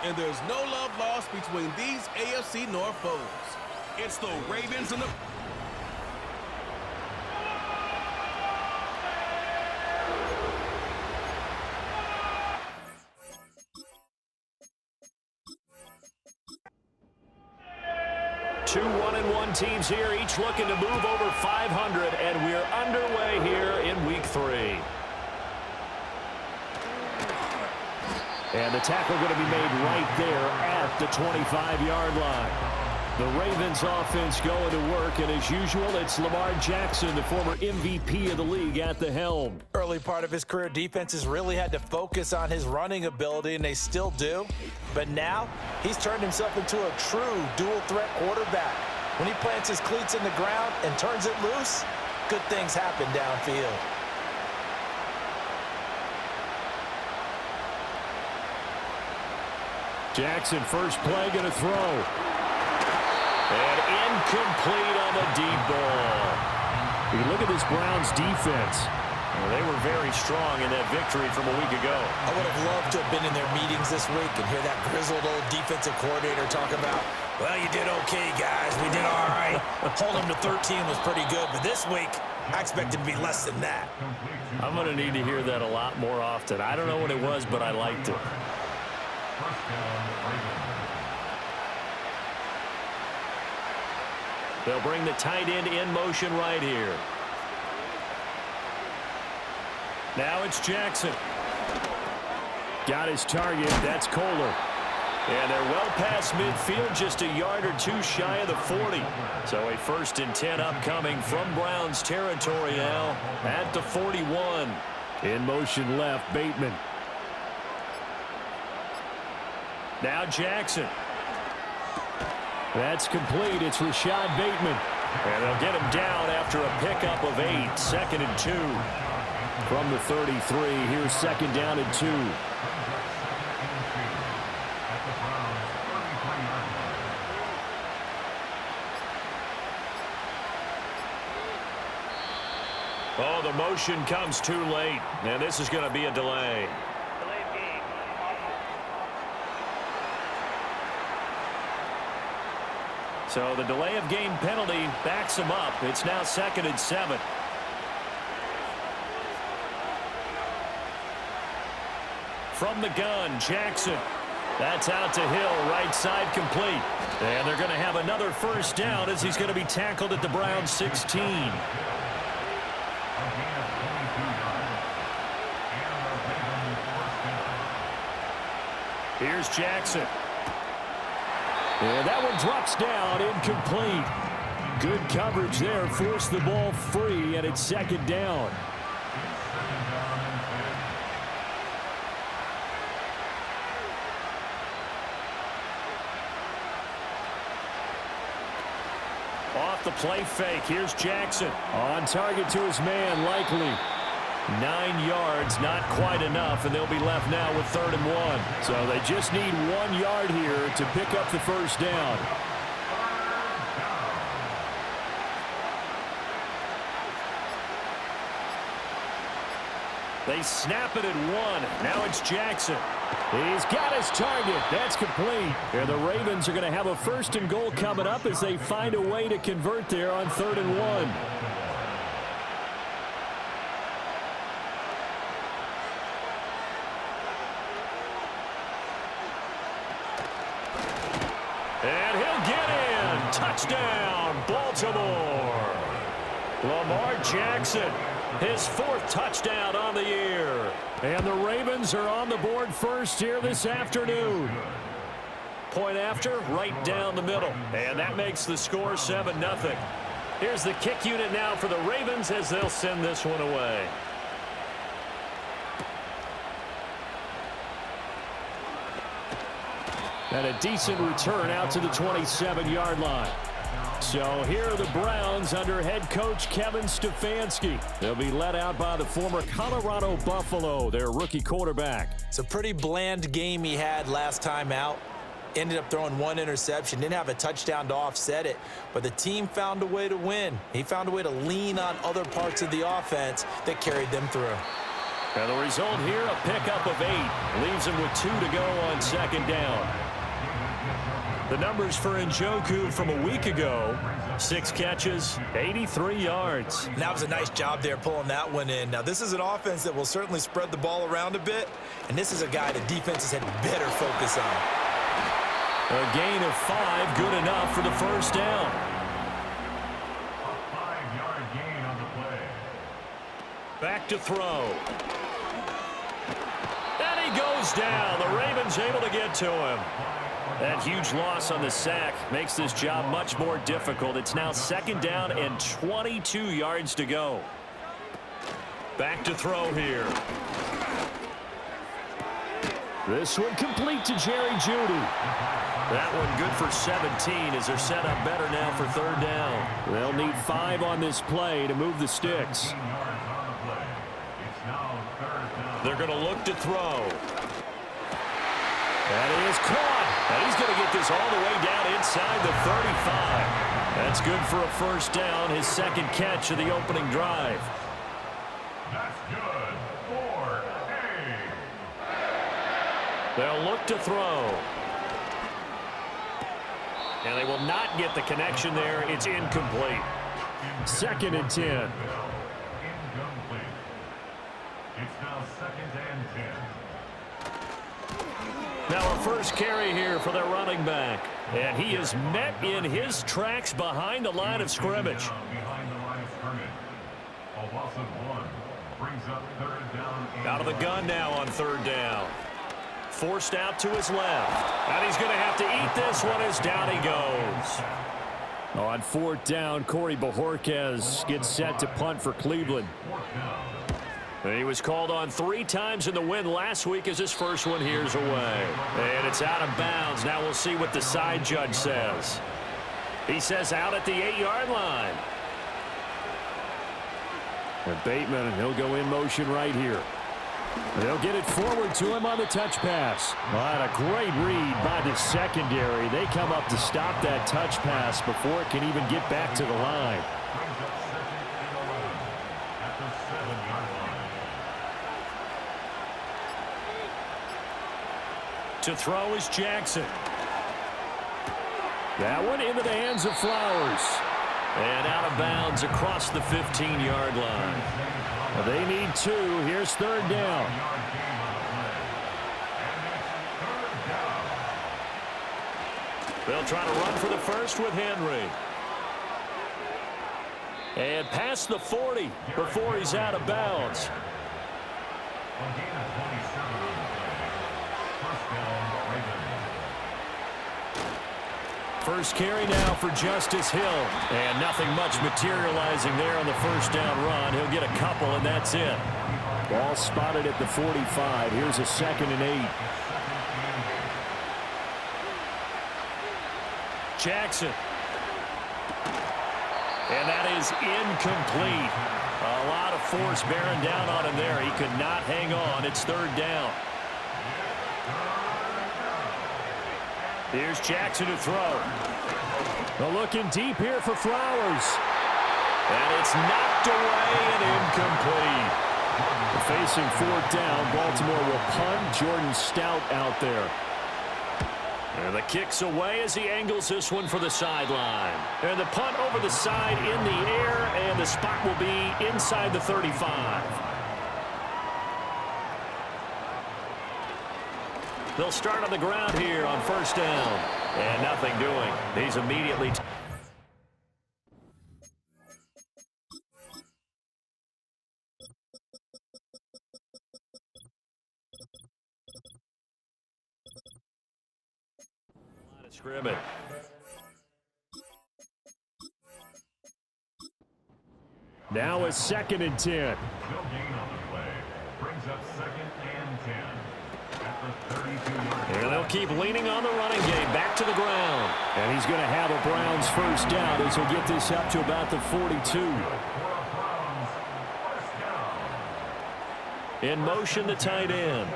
And there's no love lost between these AFC North foes. It's the Ravens and the... Two 1-1 teams here, each looking to move over 500, and we're underway here in Week 3. And the tackle going to be made right there at the 25-yard line. The Ravens offense going to work, and as usual, it's Lamar Jackson, the former MVP of the league, at the helm. Early part of his career, defenses really had to focus on his running ability, and they still do. But now, he's turned himself into a true dual-threat quarterback. When he plants his cleats in the ground and turns it loose, good things happen downfield. Jackson, first play, going to throw. And incomplete on the deep ball. You look at this Browns defense. Well, they were very strong in that victory from a week ago. I would have loved to have been in their meetings this week and hear that grizzled old defensive coordinator talk about, well, you did okay, guys. We did all right. Holding them to 13 was pretty good. But this week, I expected to be less than that. I'm going to need to hear that a lot more often. I don't know what it was, but I liked it. They'll bring the tight end in motion right here. Now it's Jackson. Got his target. That's Kohler. And they're well past midfield, just a yard or two shy of the 40. So a 1st and 10 upcoming from Browns territory now at the 41. In motion left, Bateman. Now Jackson. That's complete. It's Rashad Bateman. And they'll get him down after a pickup of 8. 2nd and 2. From the 33, here's 2nd down and 2. Oh, the motion comes too late. And this is going to be a delay. So the delay of game penalty backs him up. It's now 2nd and 7. From the gun, Jackson. That's out to Hill, right side complete. And they're going to have another 1st down as he's going to be tackled at the Browns 16. Here's Jackson. And that one drops down, incomplete. Good coverage there, forced the ball free, and it's 2nd down. Off the play fake, here's Jackson. On target to his man, likely. 9 yards, not quite enough, and they'll be left now with 3rd and 1. So they just need 1 yard here to pick up the 1st down. They snap it at 1. Now it's Jackson. He's got his target. That's complete. And the Ravens are going to have a 1st and goal coming up as they find a way to convert there on 3rd and 1. And he'll get in. Touchdown, Baltimore. Lamar Jackson, his 4th touchdown on the year. And the Ravens are on the board first here this afternoon. Point after, right down the middle. And that makes the score 7-0. Here's the kick unit now for the Ravens as they'll send this one away. And a decent return out to the 27-yard line. So here are the Browns under head coach Kevin Stefanski. They'll be led out by the former Colorado Buffalo, their rookie quarterback. It's a pretty bland game he had last time out. Ended up throwing 1 interception. Didn't have a touchdown to offset it. But the team found a way to win. He found a way to lean on other parts of the offense that carried them through. And the result here, a pickup of 8. Leaves him with 2 to go on second down. The numbers for Njoku from a week ago: 6 catches, 83 yards. And that was a nice job there pulling that one in. Now, this is an offense that will certainly spread the ball around a bit, and this is a guy the defenses had better focus on. A gain of 5, good enough for the first down. A 5-yard gain on the play. Back to throw. And he goes down. The Ravens able to get to him. That huge loss on the sack makes this job much more difficult. It's now second down and 22 yards to go. Back to throw here. This one complete to Jerry Jeudy. That one good for 17 as they're set up better now for third down. They'll need 5 on this play to move the sticks. They're going to look to throw. That is caught. And he's going to get this all the way down inside the 35. That's good for a first down, his second catch of the opening drive. That's good for A. They'll look to throw. And they will not get the connection there. It's incomplete. Second and 10. Incomplete. It's now second and 10. Now a first carry here for their running back. And he is met in his tracks behind the line of scrimmage. Behind the line of scrimmage. A loss of 1 brings up third down. Out of the gun now on third down. Forced out to his left. And he's going to have to eat this one as down he goes. On fourth down, Corey Bojorquez gets set to punt for Cleveland. And he was called on 3 times in the win last week as his first one here's away. And it's out of bounds. Now we'll see what the side judge says. He says out at the 8-yard line. And Bateman, he'll go in motion right here. They'll get it forward to him on the touch pass. Well, a great read by the secondary. They come up to stop that touch pass before it can even get back to the line. To throw is Jackson. That one into the hands of Flowers. And out of bounds across the 15-yard line. They need 2. Here's third down. They'll try to run for the first with Henry. And past the 40 before he's out of bounds. First carry now for Justice Hill. And nothing much materializing there on the first down run. He'll get a couple, and that's it. Ball spotted at the 45. Here's a second and 8. Jackson. And that is incomplete. A lot of force bearing down on him there. He could not hang on. It's third down. Here's Jackson to throw. Well, looking deep here for Flowers. And it's knocked away and incomplete. Facing fourth down, Baltimore will punt. Jordan Stout out there. And the kick's away as he angles this one for the sideline. And the punt over the side in the air, and the spot will be inside the 35. They'll start on the ground here on first down. And nothing doing. He's immediately... scrimmage. Now a second and 10. No gain on the play. Brings up second and 10. At the 32-yard line. And they'll keep leaning on the running game. Back to the ground. And he's going to have a Browns first down as he'll get this up to about the 42. In motion, the tight end.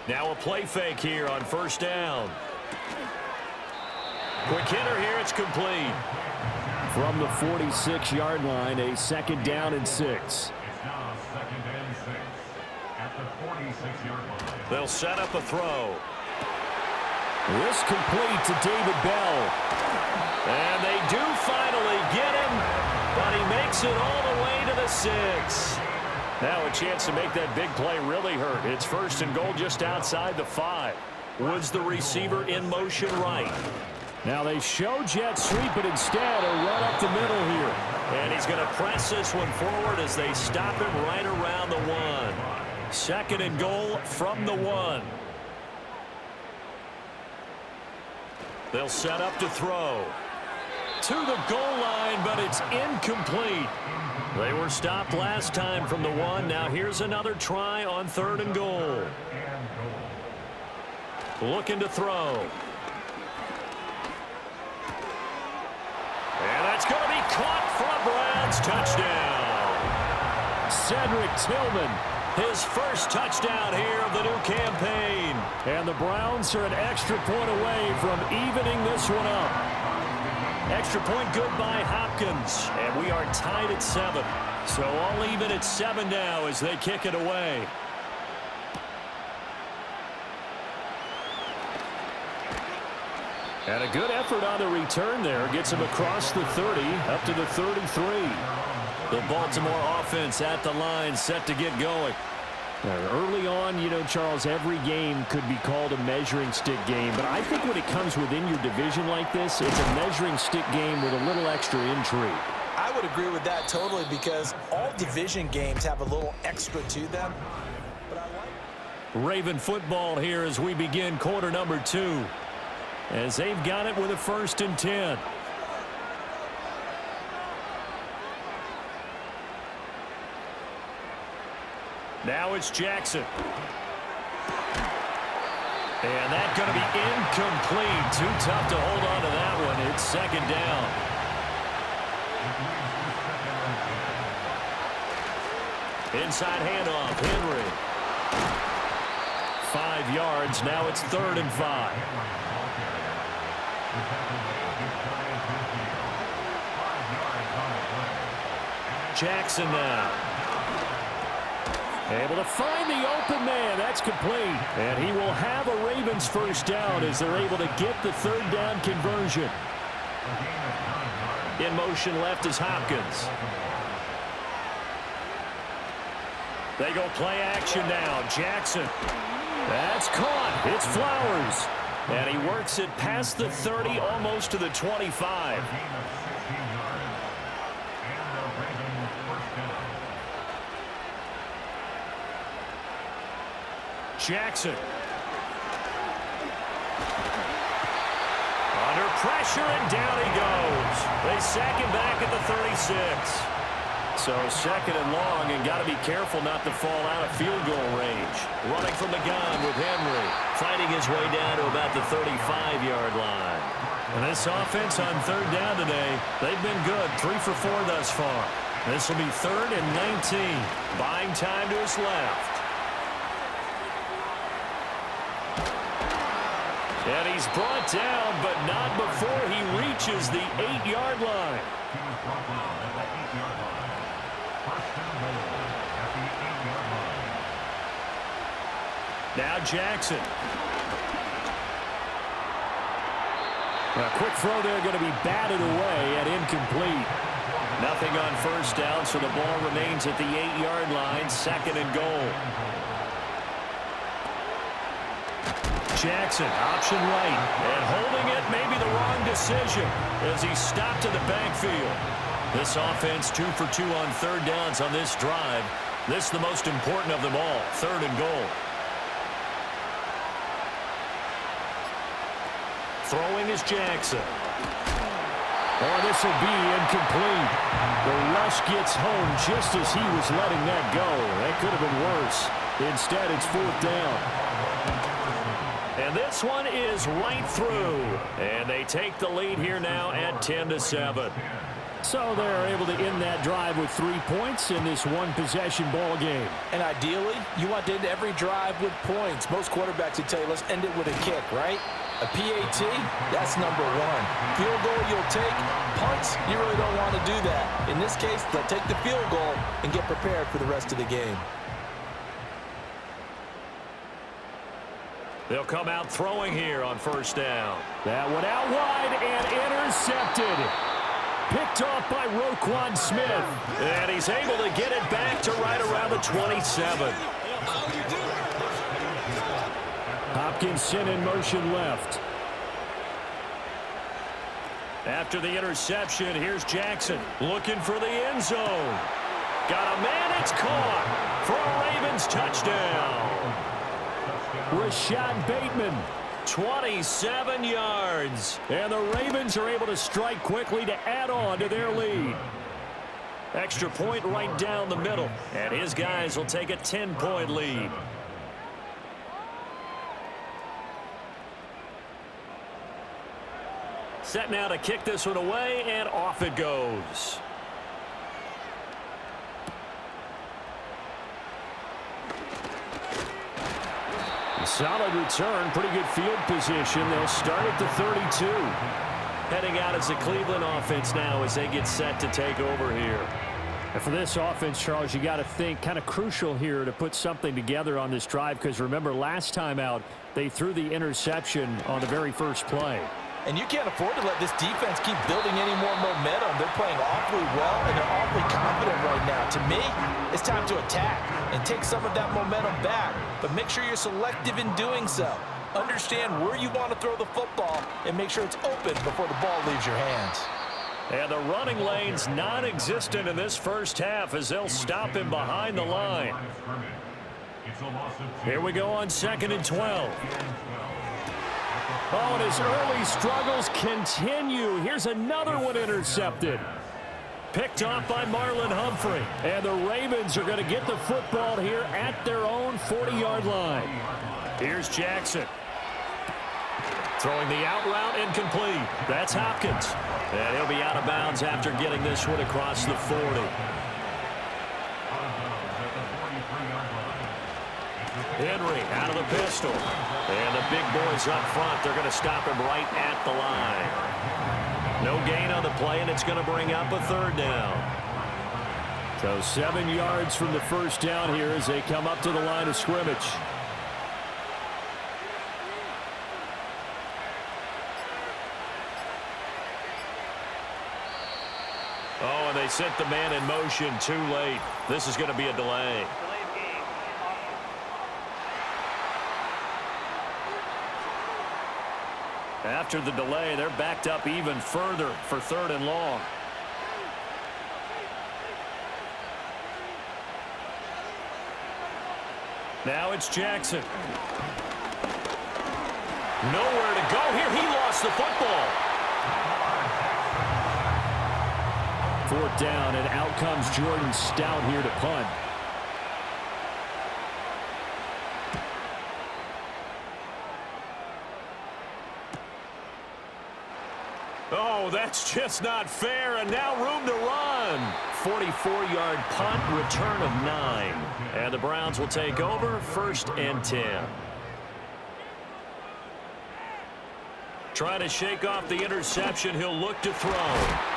Now a play fake here on first down. Quick hitter here, it's complete. from the 46-yard line, a 2nd down and 6. It's now 2nd and 6 at the 46-yard line. They'll set up a throw. This complete to David Bell. And they do finally get him, but he makes it all the way to the 6. Now a chance to make that big play really hurt. It's 1st and goal just outside the 5. Woods the receiver in motion right. Now they show jet sweep, but instead a run up the middle here. And he's going to press this one forward as they stop him right around the 1. 2nd and goal from the 1. They'll set up to throw. To the goal line, but it's incomplete. They were stopped last time from the 1. Now here's another try on 3rd and goal. Looking to throw. And that's going to be caught for a Browns touchdown. Cedric Tillman, his first touchdown here of the new campaign. And the Browns are an extra point away from evening this one up. Extra point good by Hopkins. And we are tied at 7. So all even at 7 now as they kick it away. And a good effort on the return there. Gets him across the 30, up to the 33. The Baltimore offense at the line, set to get going. Early on, you know, Charles, every game could be called a measuring stick game. But I think when it comes within your division like this, it's a measuring stick game with a little extra intrigue. I would agree with that totally because all division games have a little extra to them. But I like Raven football here as we begin quarter number 2. As they've got it with a 1st and 10. Now it's Jackson. And that's going to be incomplete. Too tough to hold on to that one. It's 2nd down. Inside handoff. Henry. 5 yards. Now it's 3rd and 5. Jackson now. Able to find the open man. That's complete. And he will have a Ravens 1st down as they're able to get the 3rd down conversion. In motion left is Hopkins. They go play action now. Jackson. That's caught. It's Flowers. And he works it past the 30, almost to the 25. Jackson. Under pressure, and down he goes. They sack him back at the 36. So 2nd and long, and got to be careful not to fall out of field goal range. Running from the gun with Henry. Fighting his way down to about the 35-yard line. And this offense on 3rd down today, they've been good. 3 for 4 thus far. This will be 3rd and 19. Buying time to his left. And he's brought down, but not before he reaches the 8-yard line. Now Jackson. A quick throw there going to be batted away and incomplete. Nothing on 1st down, so the ball remains at the 8-yard line, 2nd and goal. Jackson, option right, and holding it may be the wrong decision as he stopped in the backfield. This offense 2 for 2 on 3rd downs on this drive. This the most important of them all, 3rd and goal. Throwing is Jackson. Oh, this will be incomplete. The rush gets home just as he was letting that go. That could have been worse. Instead, it's 4th down. And this one is right through. And they take the lead here now at 10-7. So they're able to end that drive with 3 points in this one-possession ball game. And ideally, you want to end every drive with points. Most quarterbacks would tell you, let's end it with a kick, right? A PAT, that's number one. Field goal you'll take. Punts, you really don't want to do that. In this case, they'll take the field goal and get prepared for the rest of the game. They'll come out throwing here on first down. That one out wide and intercepted. Picked off by Roquan Smith. And he's able to get it back to right around the 27. Hopkinson in motion left. After the interception, here's Jackson looking for the end zone. Got a man, it's caught for a Ravens touchdown. Rashad Bateman, 27 yards. And the Ravens are able to strike quickly to add on to their lead. Extra point right down the middle. And his guys will take a 10-point lead. Set now to kick this one away, and off it goes. Solid return, pretty good field position. They'll start at the 32. Heading out as the Cleveland offense now as they get set to take over here. And for this offense, Charles, you got to think kind of crucial here to put something together on this drive, because remember last time out they threw the interception on the very first play. And you can't afford to let this defense keep building any more momentum. They're playing awfully well, and they're awfully confident right now. To me, it's time to attack and take some of that momentum back. But make sure you're selective in doing so. Understand where you want to throw the football and make sure it's open before the ball leaves your hands. And the running lane's non-existent in this first half as they'll stop him behind the line. Here we go on 2nd and 12. Oh, and his early struggles continue. Here's another one intercepted. Picked off by Marlon Humphrey. And the Ravens are going to get the football here at their own 40-yard line. Here's Jackson. Throwing the out route incomplete. That's Hopkins. And he'll be out of bounds after getting this one across the 40. Henry out of the pistol. And the big boys up front, they're going to stop him right at the line. No gain on the play, and it's going to bring up a 3rd down. So 7 yards from the first down here as they come up to the line of scrimmage. Oh, and they sent the man in motion too late. This is going to be a delay. After the delay, they're backed up even further for 3rd and long. Now it's Jackson. Nowhere to go here. He lost the football. 4th down, and out comes Jordan Stout here to punt. Oh, that's just not fair, and now room to run. 44-yard punt, return of 9. And the Browns will take over, 1st and 10. Trying to shake off the interception, he'll look to throw.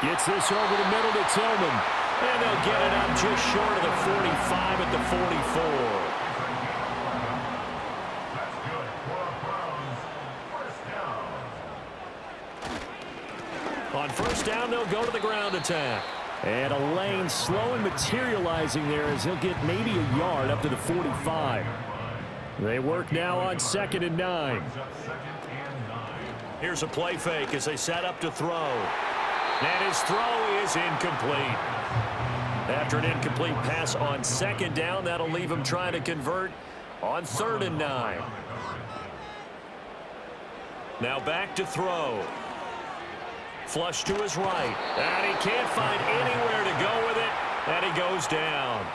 Gets this over the middle to Tillman. And they'll get it up just short of the 45 at the 44. On 1st down, they'll go to the ground attack. And a lane slow and materializing there as he'll get maybe a yard up to the 45. They work now on 2nd and 9. Here's a play fake as they set up to throw. And his throw is incomplete. After an incomplete pass on 2nd down, that'll leave him trying to convert on 3rd and 9. Now back to throw. Flush to his right. And he can't find anywhere to go with it. And he goes down.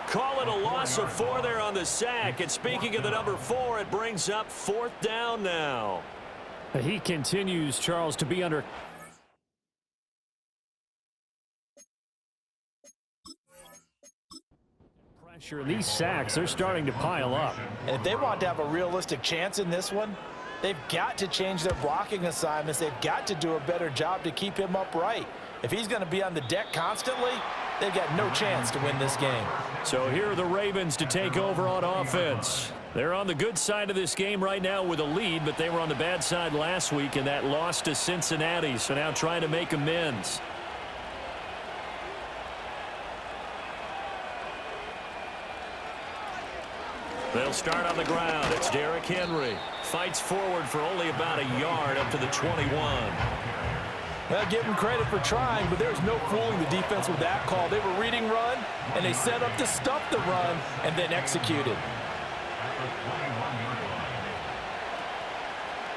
Call it a loss of 4 there on the sack. And speaking of the number 4, it brings up 4th down now. He continues, Charles, to be under pressure. These sacks, they're starting to pile up. And if they want to have a realistic chance in this one, They've got to change their blocking assignments. They've got to do a better job to keep him upright. If he's going to be on the deck constantly, they've got no chance to win this game. So here are the Ravens to take over on offense. They're on the good side of this game right now with a lead, but they were on the bad side last week in that loss to Cincinnati, so now trying to make amends. They'll start on the ground. It's Derrick Henry. Fights forward for only about a yard up to the 21. Well, give them credit for trying, but there's no fooling the defense with that call. They were reading run, and they set up to stuff the run and then executed.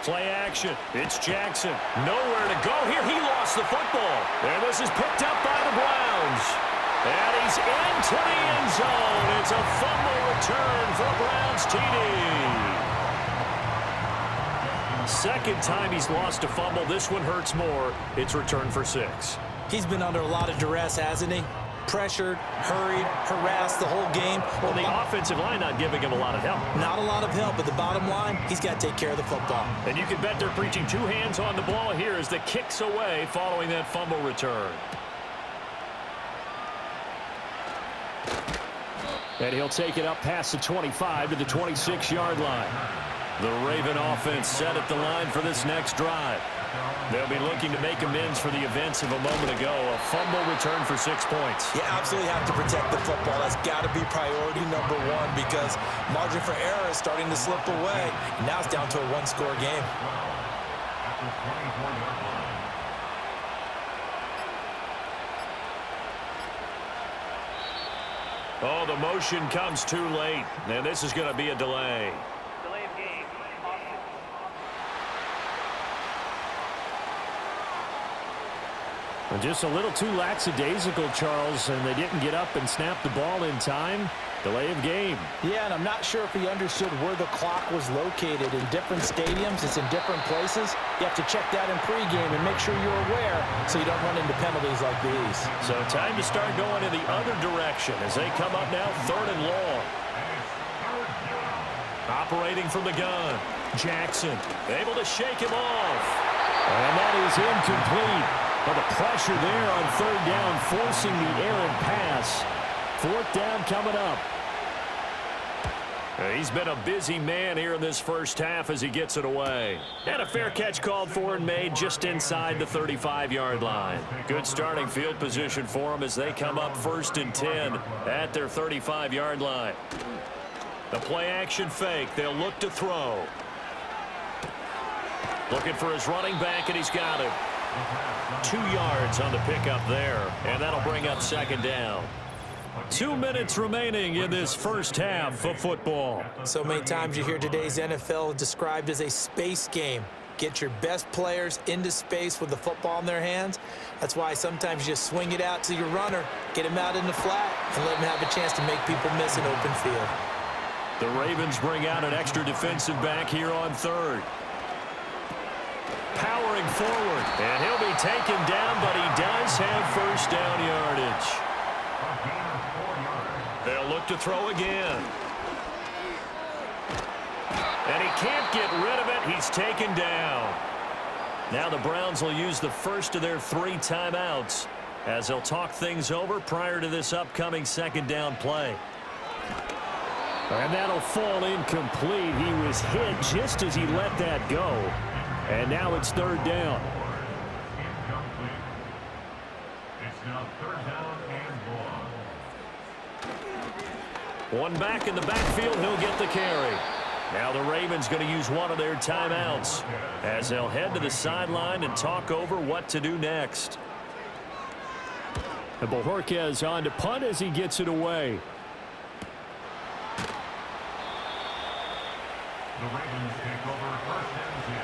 Play action. It's Jackson. Nowhere to go here. He lost the football. And this is picked up by the Browns. And he's into the end zone. It's a fumble return for a Browns TD. Second time he's lost a fumble. This one hurts more. It's returned for 6. He's been under a lot of duress, hasn't he? Pressured, hurried, harassed the whole game. Well, the offensive line not giving him a lot of help. Not a lot of help, but the bottom line, he's got to take care of the football. And you can bet they're preaching 2 hands on the ball here as the kick's away following that fumble return. And he'll take it up past the 25 to the 26-yard line. The Raven offense set at the line for this next drive. They'll be looking to make amends for the events of a moment ago. A fumble return for 6 points. You absolutely have to protect the football. That's got to be priority number 1 because margin for error is starting to slip away. And now it's down to a 1-score game. Oh, the motion comes too late. And this is going to be a delay. Delay of game. Just a little too lackadaisical, Charles, and they didn't get up and snap the ball in time. Delay of game. Yeah, and I'm not sure if he understood where the clock was located. In different stadiums, it's in different places. You have to check that in pregame and make sure you're aware so you don't run into penalties like these. So time to start going in the other direction as they come up now 3rd and long. Operating from the gun. Jackson able to shake him off. And that is incomplete. But the pressure there on 3rd down, forcing the errant pass. 4th down coming up. He's been a busy man here in this first half as he gets it away. And a fair catch called for and made just inside the 35-yard line. Good starting field position for him as they come up 1st and 10 at their 35-yard line. The play action fake. They'll look to throw. Looking for his running back, and he's got him. 2 yards on the pickup there, and that'll bring up 2nd down. 2 minutes remaining in this first half of football. So many times you hear today's NFL described as a space game. Get your best players into space with the football in their hands. That's why sometimes you just swing it out to your runner, get him out in the flat, and let him have a chance to make people miss an open field. The Ravens bring out an extra defensive back here on 3rd. Powering forward, and he'll be taken down, but he does have 1st down yardage. They'll look to throw again. And he can't get rid of it. He's taken down. Now the Browns will use the first of their 3 timeouts as they'll talk things over prior to this upcoming 2nd down play. And that'll fall incomplete. He was hit just as he let that go. And now it's 3rd down. Incomplete. It's now 3rd down and 1. One back in the backfield, he'll get the carry. Now the Ravens going to use one of their timeouts as they'll head to the sideline and talk over what to do next. And Bojorquez on to punt as he gets it away. The Ravens take over 1st and 10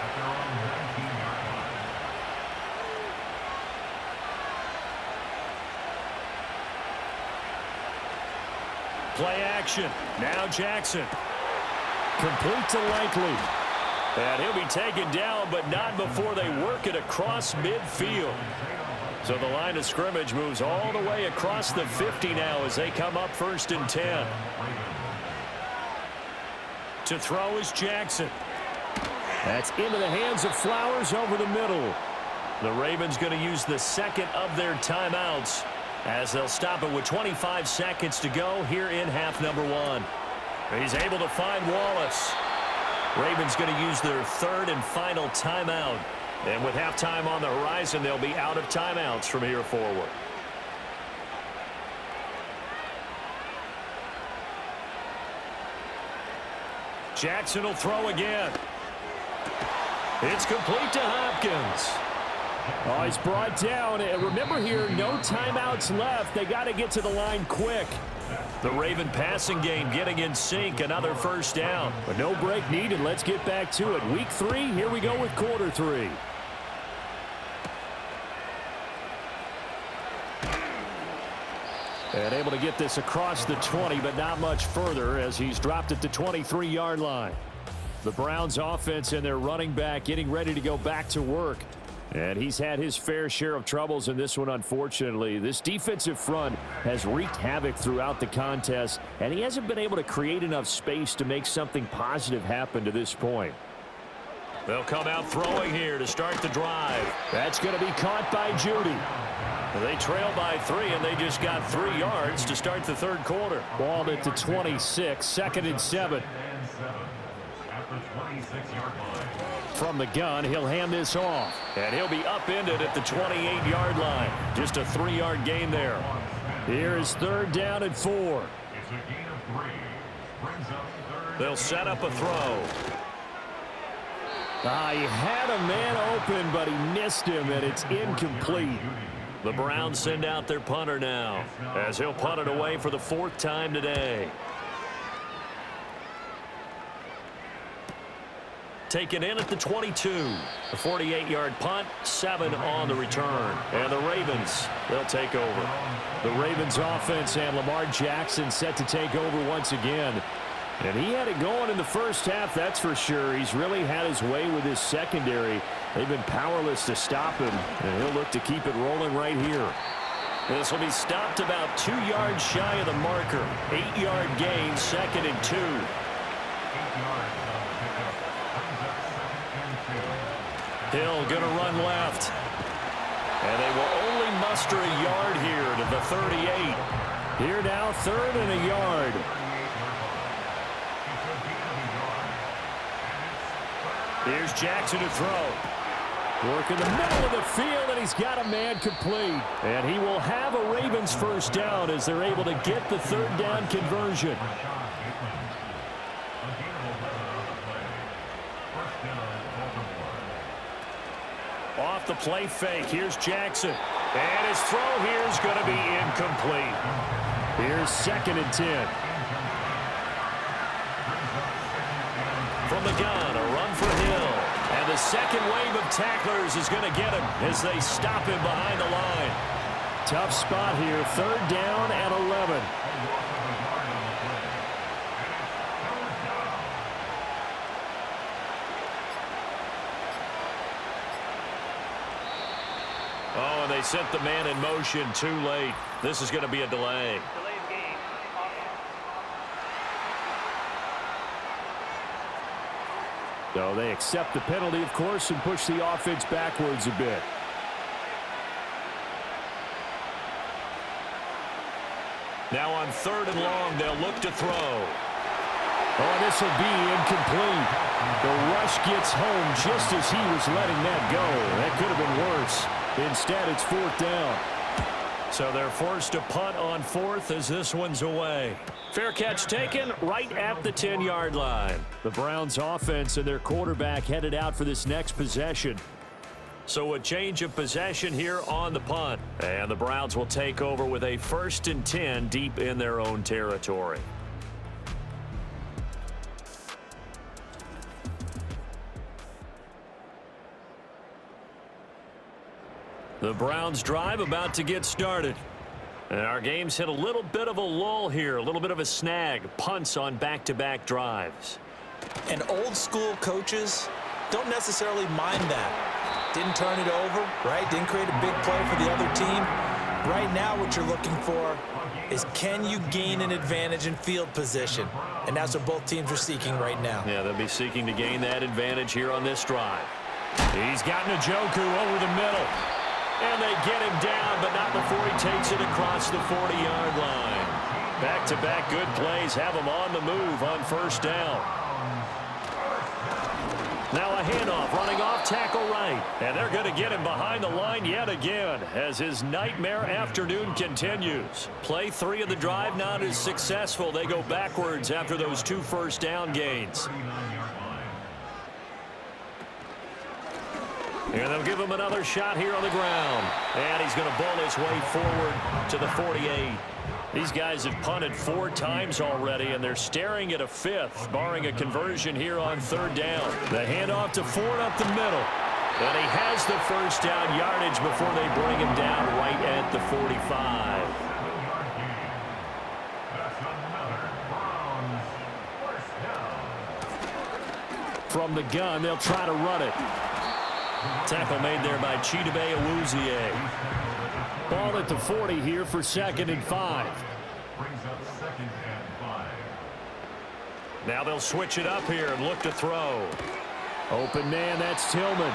at their own 19-yard line. Play action. Now Jackson. Complete to Likely. And he'll be taken down, but not before they work it across midfield. So the line of scrimmage moves all the way across the 50 now as they come up 1st and 10. To throw is Jackson. That's into the hands of Flowers over the middle. The Ravens going to use the second of their timeouts as they'll stop it with 25 seconds to go here in half number one. He's able to find Wallace. Ravens going to use their third and final timeout. And with halftime on the horizon, they'll be out of timeouts from here forward. Jackson will throw again. It's complete to Hopkins. Oh, he's brought down. And remember here, no timeouts left. They got to get to the line quick. The Raven passing game getting in sync. Another first down. But no break needed. Let's get back to it. Week 3, here we go with quarter 3. And able to get this across the 20, but not much further as he's dropped at the 23-yard line. The Browns offense and their running back getting ready to go back to work. And he's had his fair share of troubles in this one, unfortunately. This defensive front has wreaked havoc throughout the contest, and he hasn't been able to create enough space to make something positive happen to this point. They'll come out throwing here to start the drive. That's going to be caught by Judy. They trail by 3, and they just got 3 yards to start the third quarter. Ball at the 26, 2nd and 7. At the 26-yard line. From the gun, he'll hand this off. And he'll be upended at the 28-yard line. Just a 3-yard gain there. Here is 3rd down and 4. It's a gain of 3. Brings up 3rd. They'll set up a throw. He had a man open, but he missed him, and it's incomplete. The Browns send out their punter now, as he'll punt it away for the 4th time today. Taken in at the 22. A 48-yard punt, 7 on the return. And the Ravens, they'll take over. The Ravens offense and Lamar Jackson set to take over once again. And he had it going in the first half, that's for sure. He's really had his way with his secondary. They've been powerless to stop him, and he'll look to keep it rolling right here. This will be stopped about 2 yards shy of the marker. 8-yard gain, 2nd and 2. 8 yards on the pickup. Brings up 2nd and 2. Hill going to run left. And they will only muster a yard here to the 38. Here now, 3rd and a yard. Here's Jackson to throw. Work in the middle of the field, and he's got a man complete. And he will have a Ravens first down as they're able to get the 3rd down conversion. Off the play fake, here's Jackson. And his throw here is going to be incomplete. Here's 2nd and 10. From the gun, a run for Hill. And the second wave of tacklers is going to get him as they stop him behind the line. Tough spot here, 3rd down and 11. Oh, and they sent the man in motion too late. This is going to be a delay. So they accept the penalty, of course, and push the offense backwards a bit. Now on 3rd and long, they'll look to throw. Oh, this will be incomplete. The rush gets home just as he was letting that go. That could have been worse. Instead, it's 4th down. So they're forced to punt on 4th as this one's away. Fair catch taken right at the 10-yard line. The Browns offense and their quarterback headed out for this next possession. So a change of possession here on the punt. And the Browns will take over with a 1st and 10 deep in their own territory. The Browns drive about to get started. And our game's hit a little bit of a lull here, a little bit of a snag. Punts on back-to-back drives. And old school coaches don't necessarily mind that. Didn't turn it over, right? Didn't create a big play for the other team. Right now what you're looking for is, can you gain an advantage in field position? And that's what both teams are seeking right now. Yeah, they'll be seeking to gain that advantage here on this drive. He's got Njoku over the middle. And they get him down, but not before he takes it across the 40-yard line. Back-to-back good plays have him on the move on first down. Now a handoff running off tackle right. And they're going to get him behind the line yet again as his nightmare afternoon continues. Play 3 of the drive not as successful. They go backwards after those 2 first down gains. And they'll give him another shot here on the ground. And he's going to ball his way forward to the 48. These guys have punted 4 times already, and they're staring at a 5th, barring a conversion here on 3rd down. The handoff to Ford up the middle. And he has the first down yardage before they bring him down right at the 45. From the gun, they'll try to run it. Tackle made there by Chidobe Awuzie. Ball at the 40 here for 2nd and 5. Brings up 2nd and 5. Now they'll switch it up here and look to throw. Open man, that's Tillman.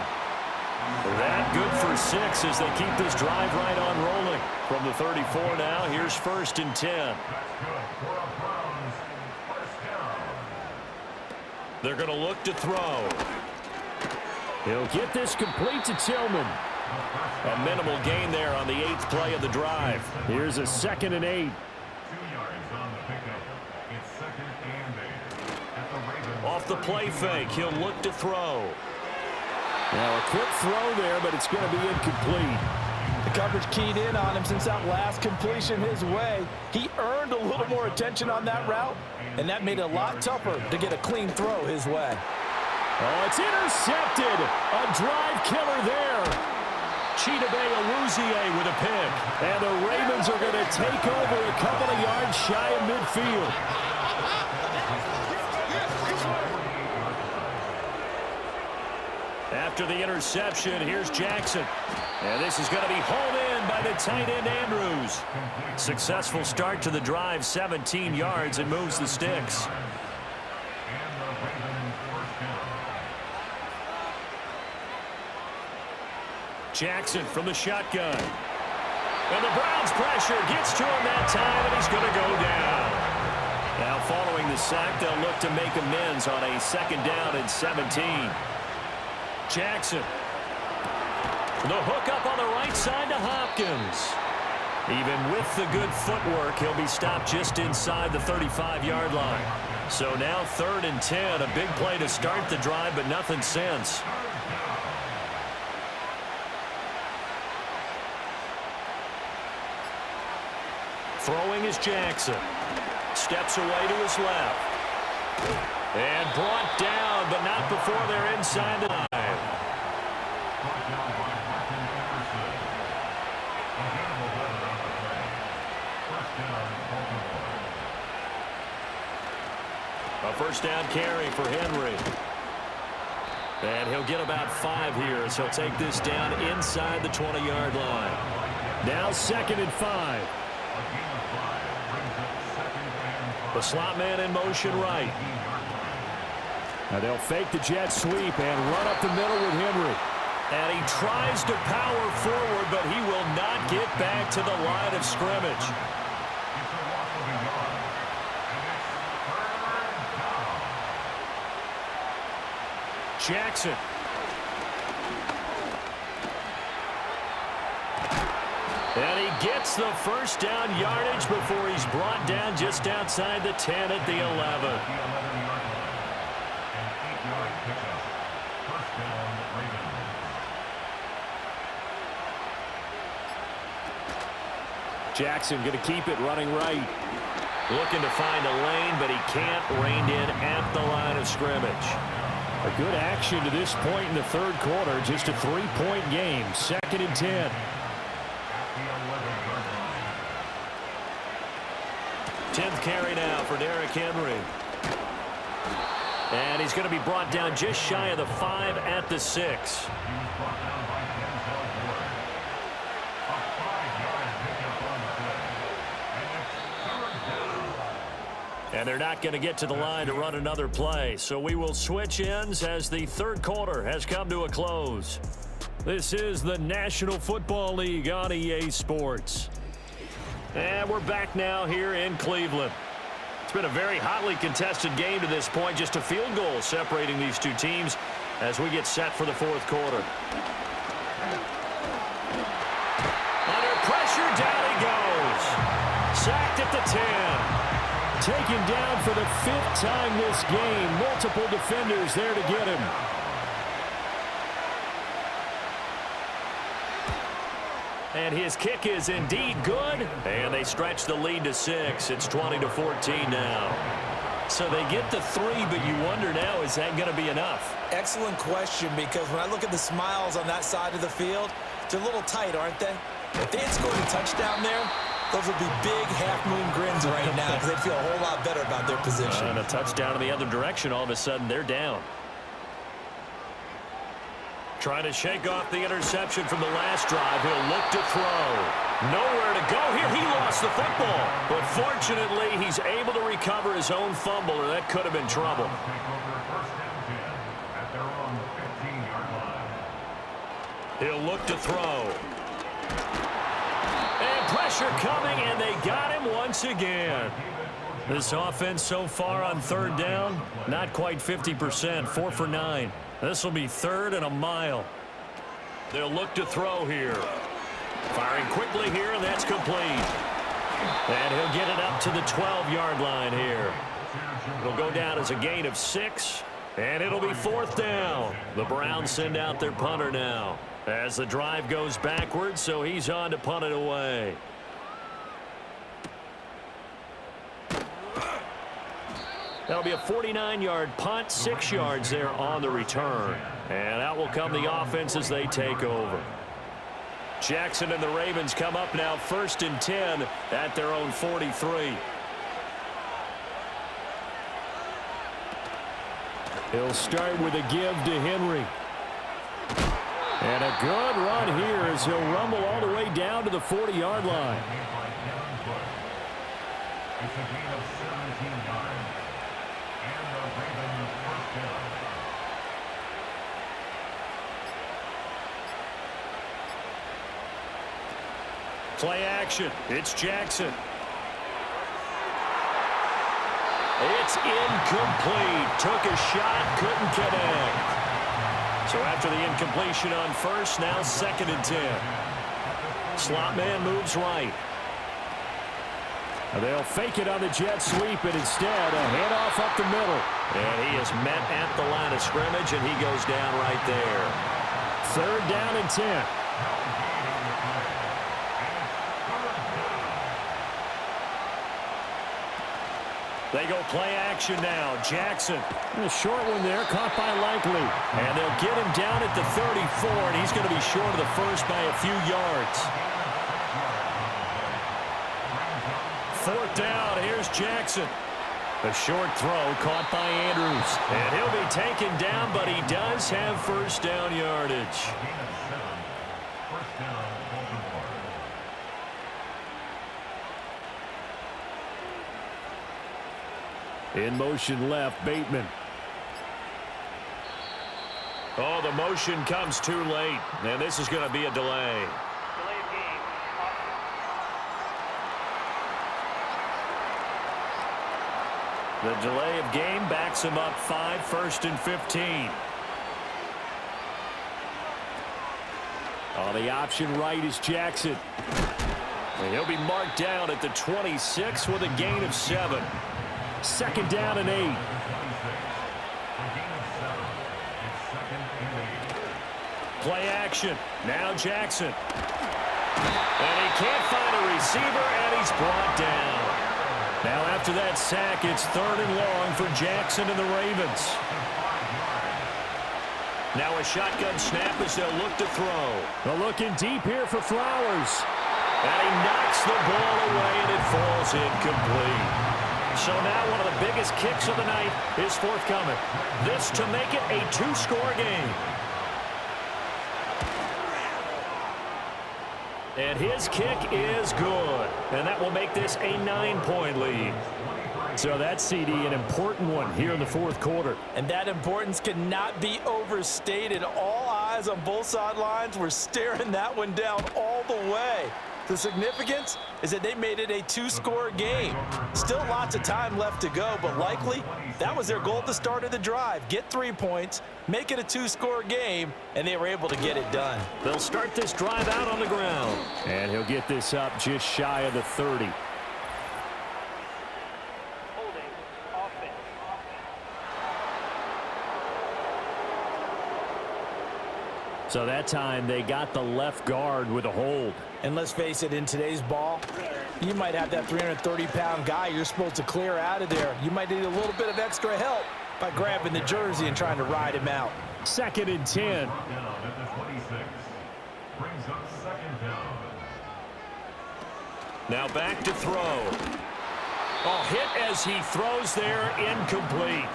That good for 6 as they keep this drive right on rolling. From the 34 now, here's 1st and 10. That's good for a Browns first down. They're going to look to throw. He'll get this complete to Tillman. A minimal gain there on the 8th play of the drive. Here's a 2nd and 8. 2 yards on the pickup. It's 2nd and 8. At the Ravens. Off the play fake, he'll look to throw. Now a quick throw there, but it's going to be incomplete. The coverage keyed in on him since that last completion his way. He earned a little more attention on that route, and that made it a lot tougher to get a clean throw his way. Oh, it's intercepted. A drive killer there. Chidobe Awuzie with a pick. And the Ravens are going to take over a couple of yards shy of midfield. After the interception, here's Jackson. And this is going to be hauled in by the tight end Andrews. Successful start to the drive, 17 yards, and moves the sticks. Jackson from the shotgun. And the Browns pressure gets to him that time, and he's going to go down. Now following the sack, they'll look to make amends on a 2nd down and 17. Jackson. The hook up on the right side to Hopkins. Even with the good footwork, he'll be stopped just inside the 35-yard line. So now 3rd and 10, a big play to start the drive, but nothing since. Throwing is Jackson. Steps away to his left. And brought down, but not before they're inside the 9. A first down carry for Henry. And he'll get about 5 here as he'll take this down inside the 20-yard line. Now 2nd and 5. The slot man in motion right. Now they'll fake the jet sweep and run up the middle with Henry. And he tries to power forward, but he will not get back to the line of scrimmage. Jackson. And he gets the first down yardage before he's brought down just outside the 10 at the 11. Jackson going to keep it running right. Looking to find a lane, but he can't. Reined in at the line of scrimmage. A good action to this point in the 3rd quarter. Just a 3-point game. 2nd and 10. 10th carry now for Derrick Henry. And he's going to be brought down just shy of the 5 at the 6. And they're not going to get to the line to run another play. So we will switch ends as the third quarter has come to a close. This is the National Football League on EA Sports. And we're back now here in Cleveland. It's been a very hotly contested game to this point. Just a field goal separating these two teams as we get set for the fourth quarter. Under pressure, down he goes. Sacked at the 10. Taken down for the 5th time this game. Multiple defenders there to get him. And his kick is indeed good. And they stretch the lead to 6. It's 20-14 now. So they get the 3, but you wonder now, is that going to be enough? Excellent question, because when I look at the smiles on that side of the field, they're a little tight, aren't they? If they had scored a touchdown there, those would be big half-moon grins right now because they'd feel a whole lot better about their position. And a touchdown in the other direction, all of a sudden they're down. Trying to shake off the interception from the last drive. He'll look to throw. Nowhere to go here. He lost the football. But fortunately, he's able to recover his own fumble, or that could have been trouble. He'll look to throw. And pressure coming, and they got him once again. This offense so far on third down, not quite 50%, 4 for 9. This will be third and a mile. They'll look to throw here. Firing quickly here, and that's complete. And he'll get it up to the 12-yard line here. It'll go down as a gain of 6, and it'll be 4th down. The Browns send out their punter now as the drive goes backwards, so he's on to punt it away. That'll be a 49-yard punt, 6 yards there on the return. And out will come the offense as they take over. Jackson and the Ravens come up now 1st and 10 at their own 43. He'll start with a give to Henry. And a good run here as he'll rumble all the way down to the 40-yard line. It's a gain of 17 yards. And the Ravens first down. Play action. It's Jackson. It's incomplete. Took a shot, couldn't connect. So after the incompletion on first, now 2nd and 10. Slot man moves right. They'll fake it on the jet sweep, and instead a handoff up the middle. And he is met at the line of scrimmage, and he goes down right there. 3rd down and 10. They go play action now. Jackson. A short one there, caught by Likely. And they'll get him down at the 34, and he's going to be short of the first by a few yards. 4th down, here's Jackson. A short throw caught by Andrews. And he'll be taken down, but he does have first down yardage. In motion left, Bateman. Oh, the motion comes too late. And this is going to be a delay. The delay of game backs him up 5, 1st and 15. On the option right is Jackson. And he'll be marked down at the 26 with a gain of 7. 2nd down and 8. Play action. Now Jackson. And he can't find a receiver, and he's brought down. Now after that sack, it's 3rd and long for Jackson and the Ravens. Now a shotgun snap as they'll look to throw. They're looking deep here for Flowers. And he knocks the ball away, and it falls incomplete. So now one of the biggest kicks of the night is forthcoming. This to make it a 2-score game. And his kick is good. And that will make this a 9-point lead. So that's CD, an important one here in the fourth quarter. And that importance cannot be overstated. All eyes on both sidelines were staring that one down all the way. The significance is that they made it a two-score game. Still lots of time left to go, but likely that was their goal at the start of the drive. Get 3 points, make it a two-score game, and they were able to get it done. They'll start this drive out on the ground. And he'll get this up just shy of the 30. So that time they got the left guard with a hold. And let's face it, in today's ball, you might have that 330-pound guy you're supposed to clear out of there. You might need a little bit of extra help by grabbing the jersey and trying to ride him out. 2nd and 10. Down at the 26. Brings up second down. Now back to throw. Oh, hit as he throws there, incomplete.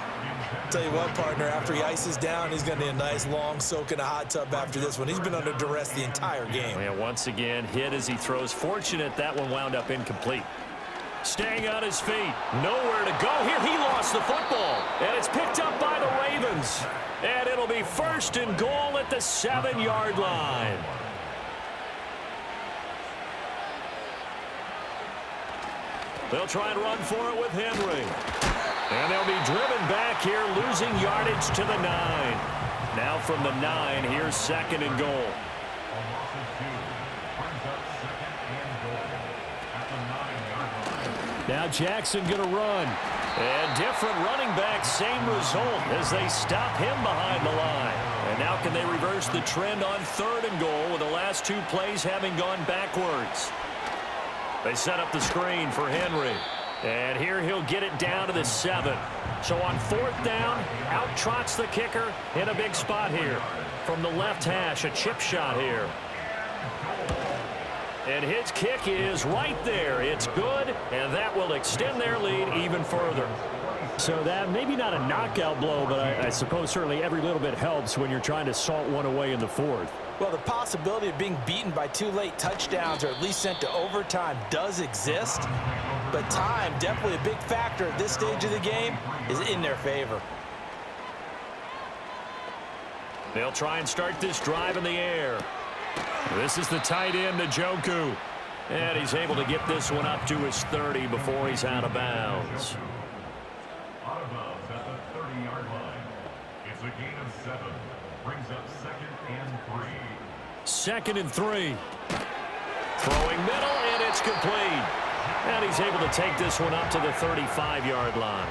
Tell you what, partner, after he ices down, he's going to need a nice long soak in a hot tub after this one. He's been under duress the entire game. And once again, hit as he throws. Fortunate that one wound up incomplete. Staying on his feet. Nowhere to go here. He lost the football. And it's picked up by the Ravens. And it'll be 1st and goal at the 7-yard line. They'll try and run for it with Henry. And they'll be driven back here, losing yardage to the 9. Now from the 9, here's 2nd and goal. Now Jackson going to run. And different running back, same result as they stop him behind the line. And now can they reverse the trend on 3rd and goal with the last 2 plays having gone backwards? They set up the screen for Henry. And here he'll get it down to the 7. So on 4th down, out trots the kicker in a big spot here. From the left hash, a chip shot here. And his kick is right there. It's good, and that will extend their lead even further. So that maybe not a knockout blow, but I suppose certainly every little bit helps when you're trying to salt one away in the 4th. Well, the possibility of being beaten by 2 late touchdowns or at least sent to overtime does exist. But time, definitely a big factor at this stage of the game, is in their favor. They'll try and start this drive in the air. This is the tight end, Njoku. And he's able to get this one up to his 30 before he's out of bounds. Out of bounds at the 30-yard line. It's a gain of 7. Brings up 2nd and 3. 2nd and 3. Throwing middle, and it's complete. And he's able to take this one up to the 35-yard line.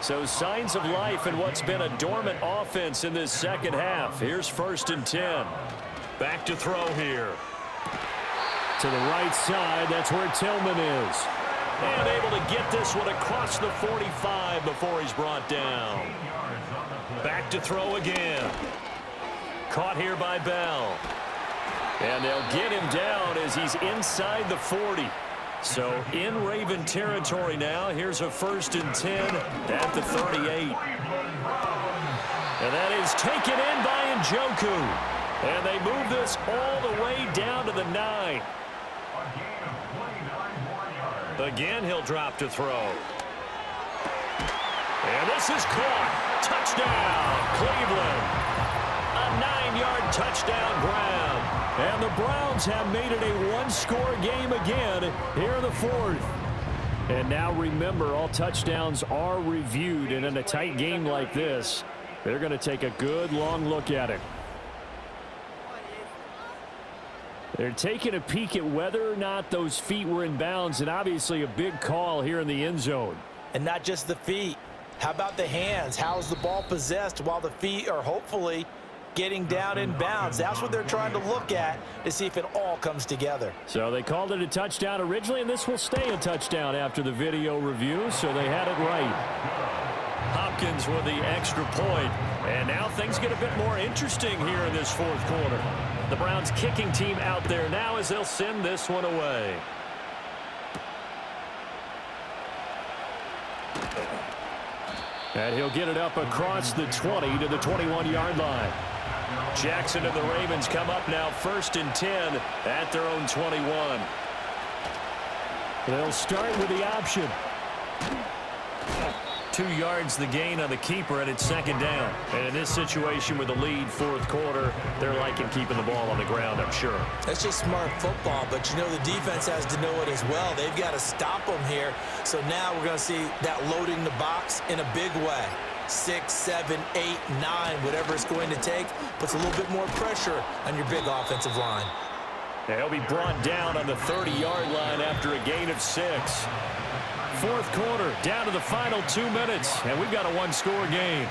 So signs of life in what's been a dormant offense in this second half. Here's 1st and 10. Back to throw here. To the right side, that's where Tillman is. And able to get this one across the 45 before he's brought down. Back to throw again. Caught here by Bell. And they'll get him down as he's inside the 40. So in Raven territory now. Here's a 1st and 10 at the 38. And that is taken in by Njoku. And they move this all the way down to the 9. Again, he'll drop to throw. And this is caught. Touchdown, Cleveland. A 9-yard touchdown grab. And the Browns have made it a one-score game again here in the 4th. And now remember, all touchdowns are reviewed. And in a tight game like this, they're going to take a good long look at it. They're taking a peek at whether or not those feet were in bounds, and obviously a big call here in the end zone. And not just the feet. How about the hands? How's the ball possessed while the feet are hopefully getting down in bounds? That's what they're trying to look at to see if it all comes together. So they called it a touchdown originally, and this will stay a touchdown after the video review, so they had it right. Hopkins with the extra point. And now things get a bit more interesting here in this 4th quarter. The Browns kicking team out there now as they'll send this one away. And he'll get it up across the 20 to the 21-yard line. Jackson and the Ravens come up now 1st and 10 at their own 21. They'll start with the option. 2 yards the gain on the keeper, and it's second down. And in this situation with the lead, fourth quarter, they're liking keeping the ball on the ground, I'm sure. That's just smart football, but you know the defense has to know it as well. They've got to stop them here. So now we're going to see that loading the box in a big way. 6, 7, 8, 9, whatever it's going to take, puts a little bit more pressure on your big offensive line. And he'll be brought down on the 30-yard line after a gain of 6. Fourth quarter, down to the final 2 minutes, and we've got a one-score game.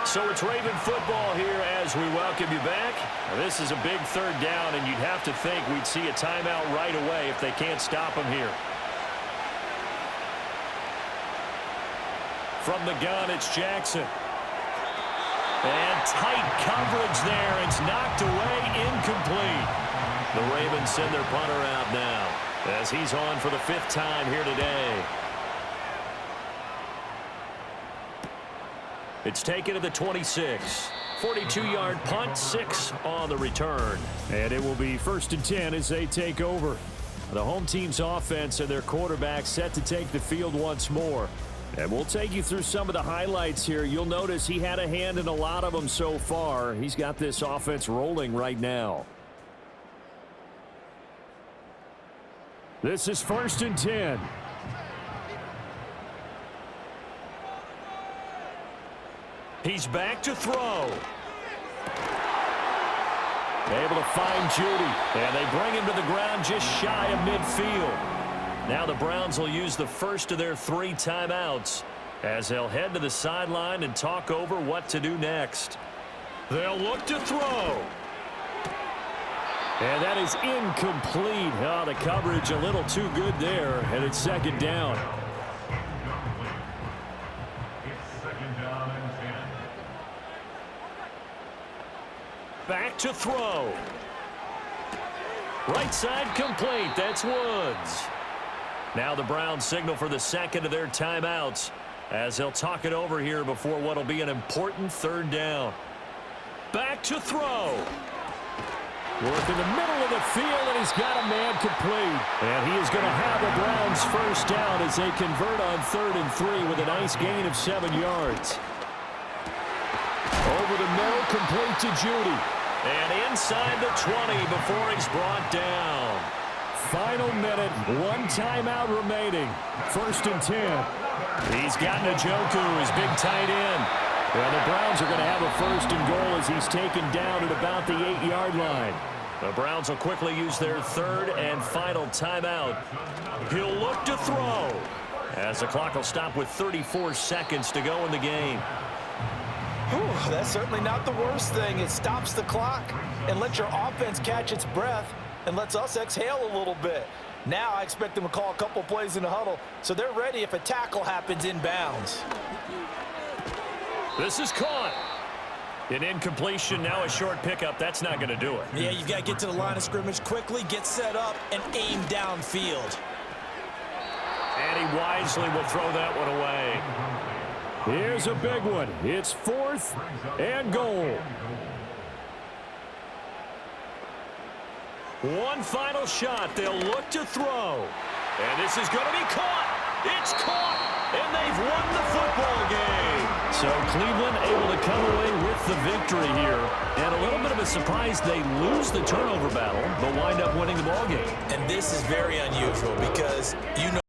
So it's Raven football here as we welcome you back. This is a big third down, and you'd have to think we'd see a timeout right away if they can't stop him here. From the gun, it's Jackson. And tight coverage there. It's knocked away, incomplete. The Ravens send their punter out now as he's on for the 5th time here today. It's taken to the 26. 42-yard punt, 6 on the return. And it will be 1st and 10 as they take over. The home team's offense and their quarterback set to take the field once more. And we'll take you through some of the highlights here. You'll notice he had a hand in a lot of them so far. He's got this offense rolling right now. This is 1st and 10. He's back to throw. Able to find Judy. And they bring him to the ground just shy of midfield. Now the Browns will use the first of their 3 timeouts as they'll head to the sideline and talk over what to do next. They'll look to throw. And that is incomplete. Oh, the coverage a little too good there, and it's second down. It's second down and 10. Back to throw. Right side complete. That's Woods. Now the Browns signal for the second of their timeouts as they'll talk it over here before what will be an important 3rd down. Back to throw. Work in the middle of the field, and he's got a man complete. And he is going to have the Browns first down as they convert on 3rd and 3 with a nice gain of 7 yards. Over the middle, complete to Judy. And inside the 20 before he's brought down. Final minute, 1 timeout remaining. 1st and 10. He's got Njoku, his big tight end. Well, the Browns are going to have a 1st and goal as he's taken down at about the 8-yard line. The Browns will quickly use their 3rd and final timeout. He'll look to throw as the clock will stop with 34 seconds to go in the game. Whew, that's certainly not the worst thing. It stops the clock and lets your offense catch its breath and lets us exhale a little bit. Now I expect them to call a couple plays in the huddle so they're ready if a tackle happens inbounds. This is caught. An incompletion, now a short pickup. That's not going to do it. Yeah, you've got to get to the line of scrimmage quickly, get set up, and aim downfield. And he wisely will throw that one away. Here's a big one. It's 4th and goal. One final shot. They'll look to throw. And this is going to be caught. It's caught. And they've won the football game. So Cleveland able to come away with the victory here. And a little bit of a surprise, they lose the turnover battle, but wind up winning the ball game. And this is very unusual because you know